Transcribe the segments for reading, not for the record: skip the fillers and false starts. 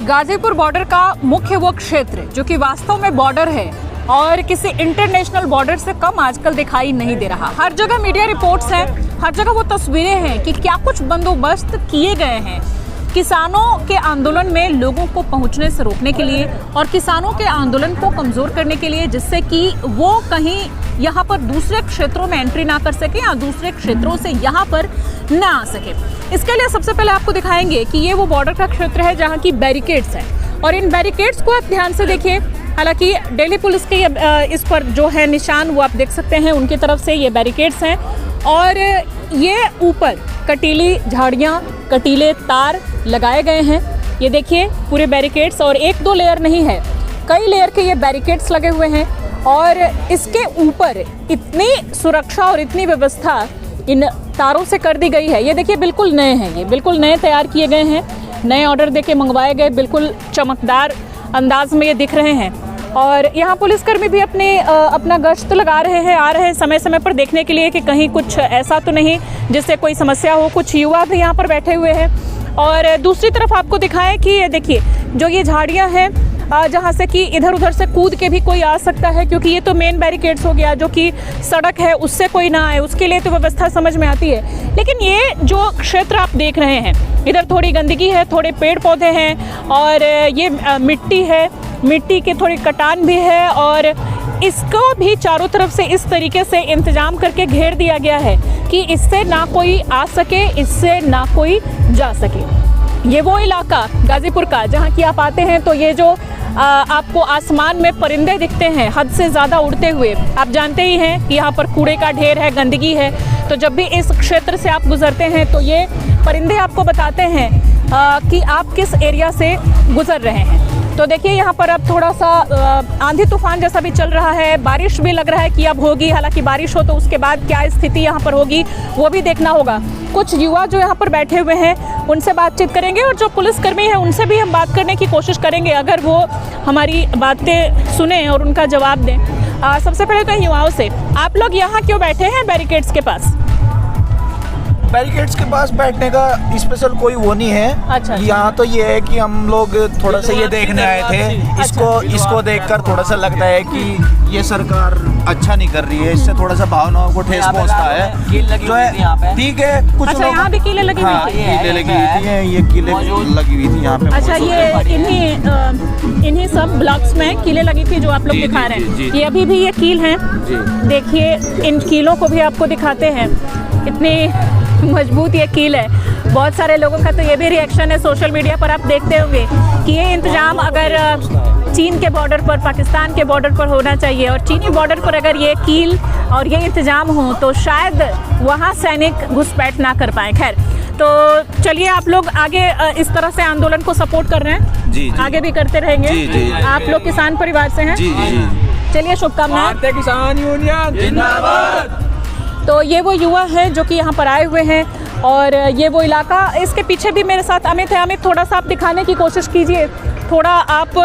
Ghazipur border का मुख्य वो क्षेत्र जो कि वास्तव में बॉर्डर है और किसी इंटरनेशनल बॉर्डर से कम आजकल दिखाई नहीं दे रहा। हर जगह मीडिया रिपोर्ट्स हैं, हर जगह वो तस्वीरें हैं कि क्या कुछ बंदोबस्त किए गए हैं किसानों के आंदोलन में लोगों को पहुंचने से रोकने के लिए और किसानों के आंदोलन को कमज़ोर करने के लिए, जिससे कि वो कहीं यहाँ पर दूसरे क्षेत्रों में एंट्री ना कर सके या दूसरे क्षेत्रों से यहाँ पर ना आ सके। इसके लिए सबसे पहले आपको दिखाएंगे कि ये वो बॉर्डर का क्षेत्र है जहाँ की बैरिकेड्स हैं और इन बैरिकेड्स को आप ध्यान से देखिए। हालांकि दिल्ली पुलिस के इस पर जो है निशान वो आप देख सकते हैं, उनकी तरफ से ये बैरिकेड्स हैं और ये ऊपर कटीली झाड़ियाँ, कटीले तार लगाए गए हैं। ये देखिए पूरे बैरिकेड्स, और एक दो लेयर नहीं है, कई लेयर के ये बैरिकेड्स लगे हुए हैं और इसके ऊपर इतनी सुरक्षा और इतनी व्यवस्था इन तारों से कर दी गई है। ये देखिए बिल्कुल नए हैं, ये बिल्कुल नए तैयार किए गए हैं, नए ऑर्डर देके मंगवाए गए, बिल्कुल चमकदार अंदाज में ये दिख रहे हैं। और यहाँ पुलिसकर्मी भी अपना गश्त लगा रहे हैं, आ रहे हैं समय समय पर देखने के लिए कि कहीं कुछ ऐसा तो नहीं जिससे कोई समस्या हो। कुछ युवा भी यहाँ पर बैठे हुए हैं और दूसरी तरफ आपको दिखाएं कि ये देखिए जो ये झाड़ियाँ हैं जहाँ से कि इधर उधर से कूद के भी कोई आ सकता है, क्योंकि ये तो मेन बैरिकेड्स हो गया, जो कि सड़क है उससे कोई ना आए, उसके लिए तो व्यवस्था समझ में आती है। लेकिन ये जो क्षेत्र आप देख रहे हैं, इधर थोड़ी गंदगी है, थोड़े पेड़ पौधे हैं और ये मिट्टी है, मिट्टी की थोड़ी कटान भी है और इसको भी चारों तरफ से इस तरीके से इंतजाम करके घेर दिया गया है कि इससे ना कोई आ सके, इससे ना कोई जा सके। ये वो इलाका गाजीपुर का जहाँ की आप आते हैं तो ये जो आपको आसमान में परिंदे दिखते हैं हद से ज़्यादा उड़ते हुए, आप जानते ही हैं कि यहाँ पर कूड़े का ढेर है, गंदगी है। तो जब भी इस क्षेत्र से आप गुजरते हैं तो ये परिंदे आपको बताते हैं कि आप किस एरिया से गुजर रहे हैं। तो देखिए यहाँ पर अब थोड़ा सा आंधी तूफान जैसा भी चल रहा है, बारिश भी लग रहा है कि अब होगी। हालांकि बारिश हो तो उसके बाद क्या स्थिति यहाँ पर होगी वो भी देखना होगा। कुछ युवा जो यहाँ पर बैठे हुए हैं उनसे बातचीत करेंगे और जो पुलिसकर्मी हैं उनसे भी हम बात करने की कोशिश करेंगे, अगर वो हमारी बातें सुने और उनका जवाब दें। सबसे पहले तो युवाओं से, आप लोग यहाँ क्यों बैठे हैं बैरिकेड्स के पास? बैरिकेड्स के पास बैठने का स्पेशल कोई वो नहीं है। अच्छा। यहाँ तो ये है कि हम लोग थोड़ा सा ये देखने आए थे, इसको देखकर थोड़ा सा लगता है कि ये सरकार अच्छा नहीं कर रही है, इससे थोड़ा सा भावनाओं को ठेस पहुँचता है। जो है ठीक है, कुछ अच्छा, यहाँ भी कीले लगी हुई थी? कीले लगी हुई थी, ये कीले लगी हुई थी यहाँ पे। अच्छा, ये इन्हीं सब ब्लॉक्स में कीले लगी थी जो आप लोग दिखा रहे हैं। ये अभी भी ये कील हैं, देखिए इन कीलों को भी आपको दिखाते हैं, इतनी मजबूत ये कील है। बहुत सारे लोगों का तो ये भी रिएक्शन है सोशल मीडिया पर, आप देखते होंगे कि ये इंतजाम अगर चीन के बॉर्डर पर, पाकिस्तान के बॉर्डर पर होना चाहिए और चीनी बॉर्डर पर अगर ये कील और ये इंतजाम हो तो शायद वहाँ सैनिक घुसपैठ ना कर पाए। खैर, तो चलिए आप लोग आगे इस तरह से आंदोलन को सपोर्ट कर रहे हैं? जी, आगे भी करते रहेंगे। आप लोग किसान परिवार से हैं? जी। चलिए, शुभकामनाएं। भारतीय किसान यूनियन जिंदाबाद। तो ये वो युवा हैं जो कि यहाँ पर आए हुए हैं और ये वो इलाका, इसके पीछे भी मेरे साथ अमित है। अमित, थोड़ा सा आप दिखाने की कोशिश कीजिए, थोड़ा आप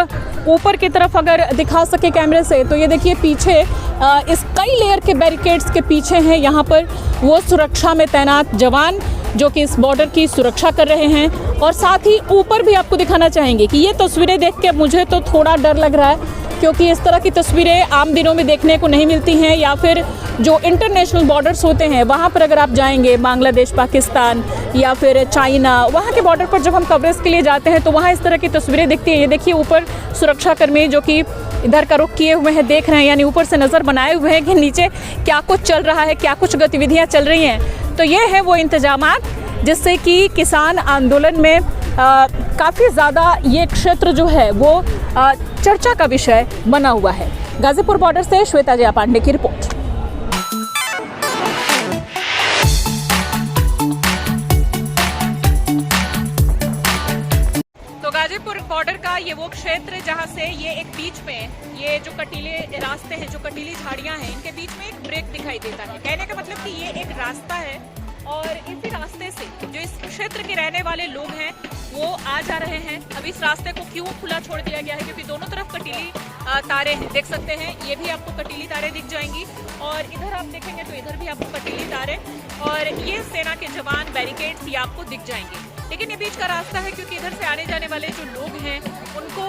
ऊपर की तरफ अगर दिखा सके कैमरे से। तो ये देखिए पीछे इस कई लेयर के बैरिकेड्स के पीछे हैं यहाँ पर वो सुरक्षा में तैनात जवान जो कि इस बॉर्डर की सुरक्षा कर रहे हैं। और साथ ही ऊपर भी आपको दिखाना चाहेंगे कि ये तस्वीरें देख के मुझे तो थोड़ा डर लग रहा है, क्योंकि इस तरह की तस्वीरें आम दिनों में देखने को नहीं मिलती हैं, या फिर जो इंटरनेशनल बॉर्डर्स होते हैं वहाँ पर अगर आप जाएंगे, बांग्लादेश, पाकिस्तान या फिर चाइना, वहाँ के बॉर्डर पर जब हम कवरेज के लिए जाते हैं तो वहाँ इस तरह की तस्वीरें दिखती हैं। ये देखिए ऊपर सुरक्षाकर्मी जो कि इधर का रुख किए हुए हैं, देख रहे हैं, यानी ऊपर से नज़र बनाए हुए हैं कि नीचे क्या कुछ चल रहा है, क्या कुछ गतिविधियाँ चल रही हैं। तो ये है वो इंतजामात जिससे कि किसान आंदोलन में काफ़ी ज़्यादा ये क्षेत्र जो है वो चर्चा का विषय बना हुआ है। गाजीपुर बॉर्डर से श्वेता जया पांडे की रिपोर्ट। तो गाजीपुर बॉर्डर का ये वो क्षेत्र जहां से ये एक बीच में ये जो कटीले रास्ते हैं, जो कटीली झाड़ियां हैं, इनके बीच में एक ब्रेक दिखाई देता है। कहने का मतलब कि ये एक रास्ता है और इसी रास्ते से जो इस क्षेत्र के रहने वाले लोग हैं वो आ जा रहे हैं। अब इस रास्ते को क्यों खुला छोड़ दिया गया है? क्योंकि दोनों तरफ कटीली तारे हैं, देख सकते हैं, ये भी आपको कटीली तारे दिख जाएंगी और इधर आप देखेंगे तो इधर भी आपको कटीली तारे और ये सेना के जवान बैरिकेड्स ये आपको दिख जाएंगे। लेकिन ये बीच का रास्ता है क्योंकि इधर से आने जाने वाले जो लोग हैं उनको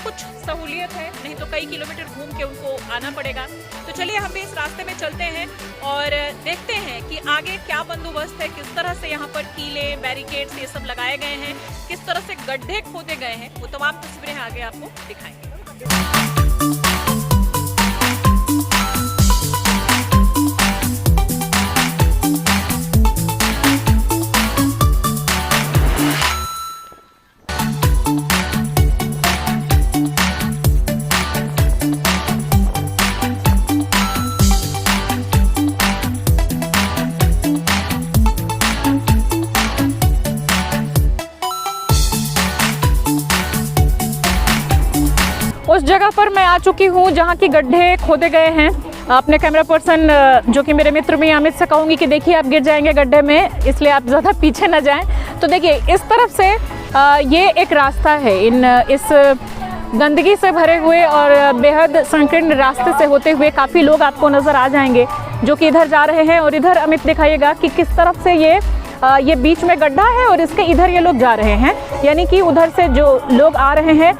कुछ सहूलियत है, नहीं तो कई किलोमीटर घूम के उनको आना पड़ेगा। तो चलिए हम भी इस रास्ते में चलते हैं और देखते हैं कि आगे क्या बंदोबस्त है, किस तरह से यहाँ पर कीले, बैरिकेड्स ये सब लगाए गए हैं, किस तरह से गड्ढे खोदे गए हैं, वो तमाम तस्वीरें आगे आपको दिखाएंगे। उस जगह पर मैं आ चुकी हूँ जहाँ की गड्ढे खोदे गए हैं। अपने कैमरा पर्सन जो कि मेरे मित्र में अमित से कहूँगी कि देखिए आप गिर जाएंगे गड्ढे में, इसलिए आप ज़्यादा पीछे न जाएं। तो देखिए इस तरफ से ये एक रास्ता है, इस गंदगी से भरे हुए और बेहद संकीर्ण रास्ते से होते हुए काफ़ी लोग आपको नज़र आ जाएंगे जो कि इधर जा रहे हैं। और इधर अमित दिखाइएगा कि किस तरफ से ये बीच में गड्ढा है और इसके इधर ये लोग जा रहे हैं, यानी कि उधर से जो लोग आ रहे हैं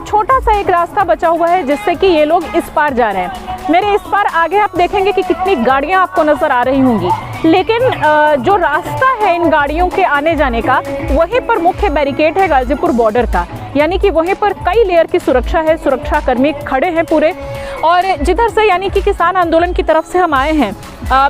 छोटा सा एक रास्ता बचा हुआ है जिससे कि ये लोग इस पार जा रहे हैं। मेरे इस पार आगे आप देखेंगे कि कितनी गाड़ियां आपको नजर आ रही होंगी, लेकिन जो रास्ता है इन गाड़ियों के आने जाने का, वहीं पर मुख्य बैरिकेड है गाजीपुर बॉर्डर का, यानी कि वहीं पर कई लेयर की सुरक्षा है, सुरक्षा कर्मी खड़े हैं पूरे। और जिधर से यानी कि किसान आंदोलन की तरफ से हम आए हैं,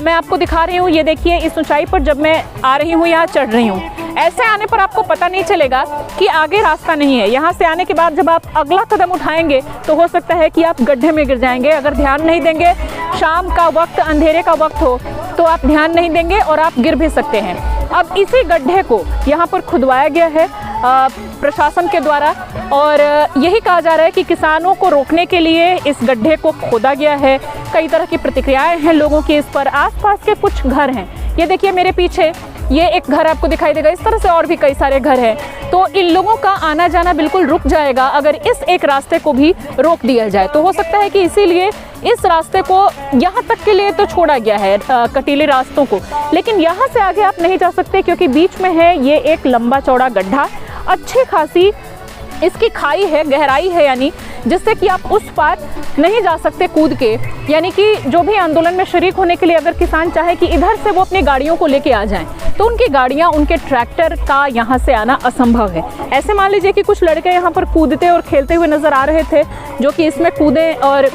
मैं आपको दिखा रही हूँ, ये देखिए इस ऊंचाई पर जब मैं आ रही हूँ, यहाँ चढ़ रही हूँ, ऐसे आने पर आपको पता नहीं चलेगा कि आगे रास्ता नहीं है। यहाँ से आने के बाद जब आप अगला कदम उठाएंगे तो हो सकता है कि आप गड्ढे में गिर जाएंगे। अगर ध्यान नहीं देंगे, शाम का वक्त, अंधेरे का वक्त हो तो आप ध्यान नहीं देंगे और आप गिर भी सकते हैं। अब इसी गड्ढे को यहाँ पर खुदवाया गया है प्रशासन के द्वारा, और यही कहा जा रहा है कि किसानों को रोकने के लिए इस गड्ढे को खोदा गया है। कई तरह की प्रतिक्रियाएं हैं लोगों की इस पर। आसपास के कुछ घर हैं, ये देखिए मेरे पीछे ये एक घर आपको दिखाई देगा, इस तरह से और भी कई सारे घर हैं। तो इन लोगों का आना जाना बिल्कुल रुक जाएगा अगर इस एक रास्ते को भी रोक दिया जाए। तो हो सकता है कि इसीलिए इस रास्ते को यहाँ तक के लिए तो छोड़ा गया है, कटीले रास्तों को, लेकिन यहाँ से आगे आप नहीं जा सकते क्योंकि बीच में है ये एक लंबा चौड़ा गड्ढा, अच्छी खासी इसकी खाई है, गहराई है, यानी जिससे कि आप उस पार नहीं जा सकते कूद के। यानी कि जो भी आंदोलन में शरीक होने के लिए अगर किसान चाहे कि इधर से वो अपनी गाड़ियों को लेके आ जाएं, तो उनकी गाड़ियां, उनके ट्रैक्टर का यहाँ से आना असंभव है। ऐसे मान लीजिए कि कुछ लड़के यहाँ पर कूदते और खेलते हुए नजर आ रहे थे, जो कि इसमें कूदें और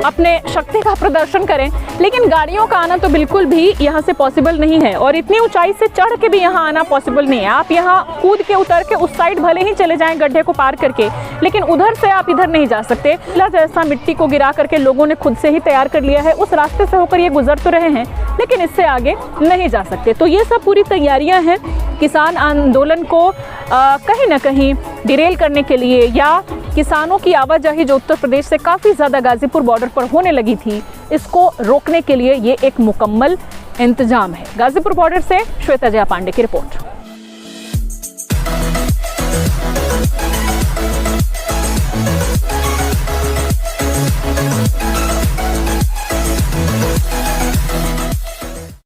अपने शक्ति का प्रदर्शन करें, लेकिन गाड़ियों का आना तो बिल्कुल भी यहाँ से पॉसिबल नहीं है। और इतनी ऊंचाई से चढ़ के भी यहाँ आना पॉसिबल नहीं है। आप यहाँ कूद के उतर के उस साइड भले ही चले जाएं गड्ढे को पार करके, लेकिन उधर से आप इधर नहीं जा सकते। जैसा मिट्टी को गिरा करके लोगों ने खुद से ही तैयार कर लिया है, उस रास्ते से होकर ये गुजर तो रहे हैं, लेकिन इससे आगे नहीं जा सकते। तो ये सब पूरी तैयारियां हैं किसान आंदोलन को कहीं ना कहीं डिरेल करने के लिए, या किसानों की आवाजाही जो उत्तर प्रदेश से काफ़ी ज़्यादा गाजीपुर बॉर्डर पर होने लगी थी, इसको रोकने के लिए ये एक मुकम्मल इंतजाम है। गाजीपुर बॉर्डर से श्वेता जया पांडे की रिपोर्ट।